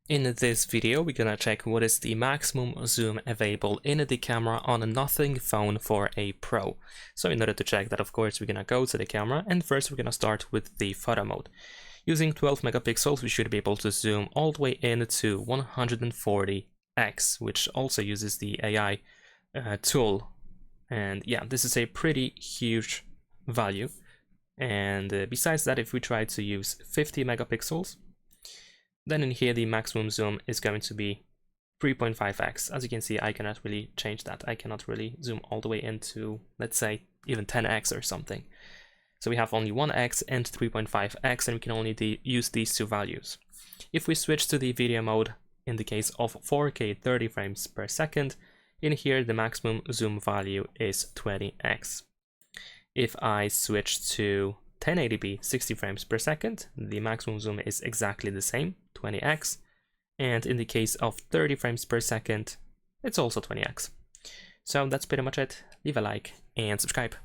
In this video, we're gonna check what is the maximum zoom available in the camera on a Nothing phone for a Pro. So in order to check that, of course, we're gonna go to the camera, and first we're gonna start with the photo mode. Using 12 megapixels, we should be able to zoom all the way in to 140x, which also uses the AI tool. And yeah, this is a pretty huge value. And besides that, if we try to use 50 megapixels, then in here the maximum zoom is going to be 3.5x. As you can see, I cannot really change that. I cannot really zoom all the way into, let's say, even 10x or something. So we have only 1x and 3.5x, and we can only use these two values. If we switch to the video mode, in the case of 4K 30 frames per second, in here the maximum zoom value is 20x. If I switch to 1080p 60 frames per second, the maximum zoom is exactly the same, 20x, and in the case of 30 frames per second, it's also 20x. So that's pretty much it. Leave a like and subscribe.